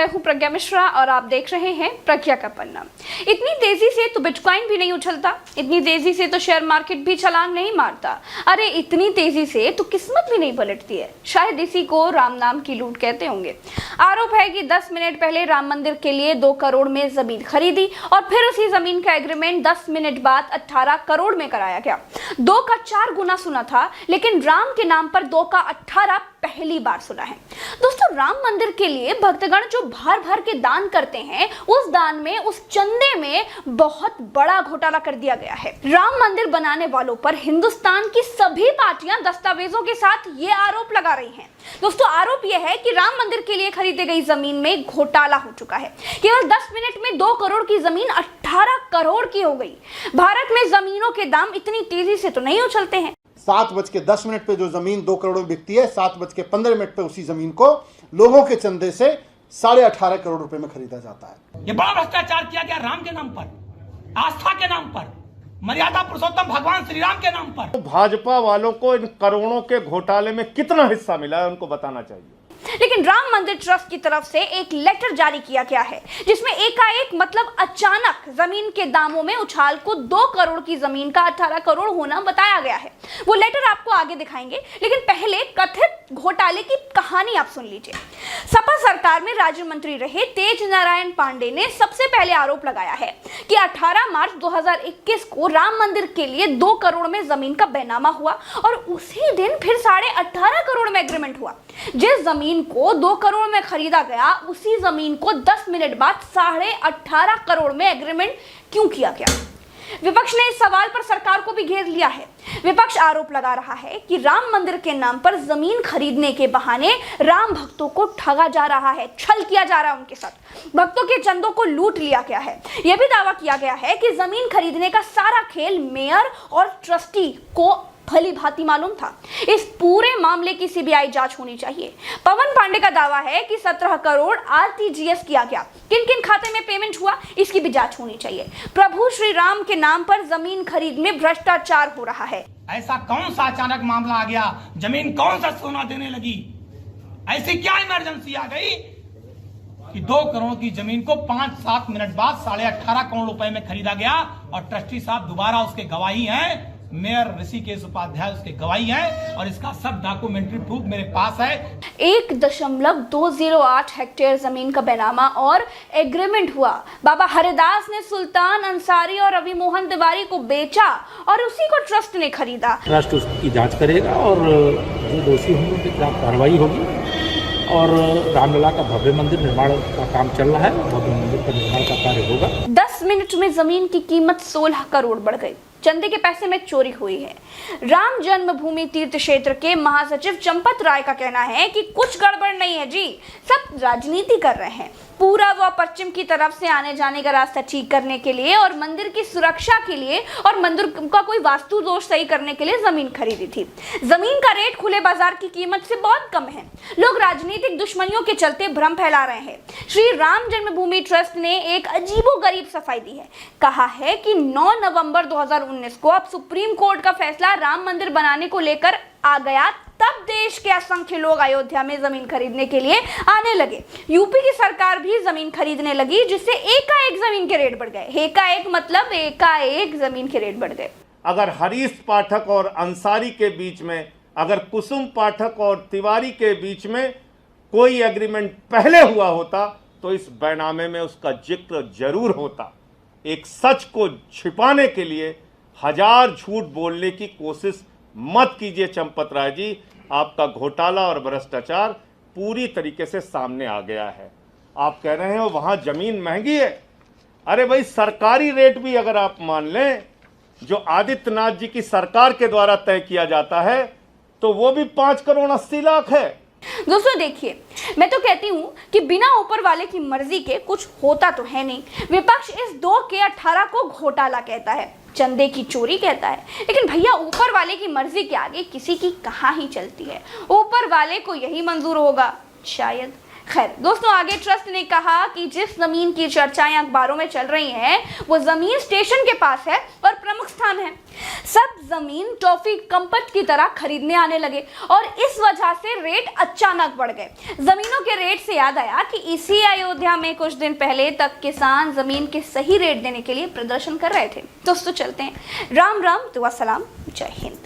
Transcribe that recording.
मैं हूं प्रज्ञा मिश्रा और आप देख रहे हैं प्रज्ञा का पन्ना। इतनी तेजी से तो बिटकॉइन भी नहीं उछलता, इतनी तेजी से तो शेयर मार्केट भी छलांग नहीं मारता, अरे इतनी तेजी से तो किस्मत भी नहीं पलटती है। शायद इसी को राम नाम की लूट कहते होंगे। आरोप है कि 10 मिनट पहले राम मंदिर के लिए 2 करोड़ में जमीन खरीदी और फिर उसी जमीन का एग्रीमेंट 10 मिनट बाद 18 करोड़ में कराया गया। 2 का 4 गुना सुना था, लेकिन राम के नाम पर 2 का 18 पहली बार सुना है। दोस्तों, राम मंदिर के लिए भक्तगण जो भर भर के दान करते हैं, उस दान में, उस चंदे में बहुत बड़ा घोटाला कर दिया गया है। राम मंदिर बनाने वालों पर हिंदुस्तान की सभी पार्टियां दस्तावेजों के साथ ये आरोप लगा रही हैं। दोस्तों, आरोप यह है कि राम मंदिर के लिए खरीदी गई जमीन में घोटाला हो चुका है। केवल 10 मिनट में 2 करोड़ की जमीन 18 करोड़ की हो गई। भारत में जमीनों के दाम इतनी तेजी से तो नहीं उछलते हैं। 7:10 पे जो जमीन 2 करोड़ में बिकती है, 7:15 पे उसी जमीन को लोगों के चंदे से 18.5 करोड़ रुपए में खरीदा जाता है। ये बड़ा भ्रष्टाचार किया गया राम के नाम पर, आस्था के नाम पर, मर्यादा पुरुषोत्तम भगवान श्री राम के नाम पर। तो भाजपा वालों को इन करोड़ों के घोटाले में कितना हिस्सा मिला है उनको बताना चाहिए। लेकिन राम मंदिर ट्रस्ट की तरफ से एक लेटर जारी किया गया है, जिसमें एकाएक मतलब अचानक जमीन के दामों में उछाल को 2 करोड़ की जमीन का 18 करोड़ होना बताया गया है। वो लेटर आपको आगे दिखाएंगे, लेकिन पहले कथित घोटाले की कहानी आप सुन लीजिए। सपा सरकार में राज्य मंत्री रहे तेज नारायण पांडे ने सबसे पहले आरोप लगाया है कि 18 मार्च 2021 को राम मंदिर के लिए 2 करोड़ में जमीन का बैनामा हुआ और उसी दिन फिर 18.5 करोड़ में एग्रीमेंट हुआ। जिस जमीन को 2 करोड़ में खरीदा गया, उसी जमीन को 10 मिनट बाद 18.5 करोड़ में एग्रीमेंट क्यों किया गया? विपक्ष ने इस सवाल पर सरकार को भी घेर लिया है। विपक्ष आरोप लगा रहा है कि राम मंदिर के नाम पर जमीन खरीदने के बहाने राम भक्तों को ठगा जा रहा है, छल किया जा रहा है उनके साथ, भक्तों के चंदों को लूट लिया गया है। यह भी दावा किया गया है कि जमीन खरीदने का सारा खेल मेयर और ट्रस्टी को भली भांति मालूम था। इस पूरे मामले की सीबीआई जांच होनी चाहिए। पवन पांडे का दावा है कि 17 करोड़ आरटीजीएस किया गया, किन किन खाते में पेमेंट हुआ, इसकी भी जांच होनी चाहिए। प्रभु श्री राम के नाम पर जमीन खरीद में भ्रष्टाचार हो रहा है। ऐसा कौन सा अचानक मामला आ गया? जमीन कौन सा सोना देने लगी? ऐसी क्या इमरजेंसी आ गई कि 2 करोड़ की जमीन को 5-7 मिनट बाद 18.5 करोड़ रुपए में खरीदा गया? और ट्रस्टी साहब दोबारा उसके गवाही हैं, मेयर ऋषिकेश उपाध्याय उसके गवाही है, और इसका सब डॉक्यूमेंट्री प्रूफ मेरे पास है। 1.208 हेक्टेयर जमीन का बैनामा और एग्रीमेंट हुआ। बाबा हरिदास ने सुल्तान अंसारी और रवि मोहन तिवारी को बेचा और उसी को ट्रस्ट ने खरीदा। ट्रस्ट उसकी जांच करेगा और जो दोषी होंगे उनके खिलाफ कार्रवाई होगी। और रामलला का भव्य मंदिर निर्माण का काम चल रहा है, भव्य मंदिर का निर्माण का कार्य होगा। 10 मिनट में जमीन की कीमत 16 करोड़ बढ़ गई। चंदे के पैसे में चोरी हुई है। राम जन्मभूमि तीर्थ क्षेत्र के महासचिव चंपत राय का कहना है कि कुछ गड़बड़ नहीं है जी, सब राजनीति कर रहे हैं। पूरा व पश्चिम की तरफ से आने जाने का रास्ता ठीक करने के लिए और मंदिर की सुरक्षा के लिए और मंदिर का कोई वास्तु दोष सही करने के लिए जमीन खरीदी थी। जमीन का रेट खुले बाजार की कीमत से बहुत कम है। लोग राजनीतिक दुश्मनियों के चलते भ्रम फैला रहे हैं। श्री राम जन्मभूमि ट्रस्ट ने एक अजीबोगरीब सफाई दी है। कहा है कि 9 नवंबर 2019 को अब सुप्रीम कोर्ट का फैसला राम मंदिर बनाने को लेकर आ गया, तब देश के असंख्य लोग अयोध्या में जमीन खरीदने के लिए आने लगे। यूपी की सरकार भी जमीन खरीदने लगी, जिससे एकाएक जमीन के रेट बढ़ गए। एकाएक मतलब एकाएक जमीन के रेट बढ़ गए। अगर हरीश पाठक और अंसारी के बीच में, अगर कुसुम पाठक और तिवारी के बीच में कोई एग्रीमेंट पहले हुआ होता तो इस बैनामे में उसका जिक्र जरूर होता। एक सच को छिपाने के लिए 1000 झूठ बोलने की कोशिश मत कीजिए चंपत राय जी। आपका घोटाला और भ्रष्टाचार पूरी तरीके से सामने आ गया है। आप कह रहे हो वहां जमीन महंगी है, अरे भाई सरकारी रेट भी अगर आप मान लें जो आदित्यनाथ जी की सरकार के द्वारा तय किया जाता है तो वो भी 5 करोड़ 80 लाख है। दोस्तों देखिए, मैं तो कहती हूँ कि बिना ऊपर वाले की मर्जी के कुछ होता तो है नहीं। विपक्ष इस 2 के 18 को घोटाला कहता है, चंदे की चोरी कहता है, लेकिन भैया ऊपर वाले की मर्जी के आगे किसी की कहाँ ही चलती है। ऊपर वाले को यही मंजूर होगा शायद। खैर दोस्तों, आगे ट्रस्ट ने कहा कि जिस जमीन की चर्चाएं अखबारों में चल रही हैं वो जमीन स्टेशन के पास है और प्रमुख स्थान है। सब जमीन टॉफी कंपट की तरह खरीदने आने लगे और इस वजह से रेट अचानक बढ़ गए। जमीनों के रेट से याद आया कि इसी अयोध्या में कुछ दिन पहले तक किसान जमीन के सही रेट देने के लिए प्रदर्शन कर रहे थे। दोस्तों चलते हैं। राम राम, दुआ सलाम, जय हिंद।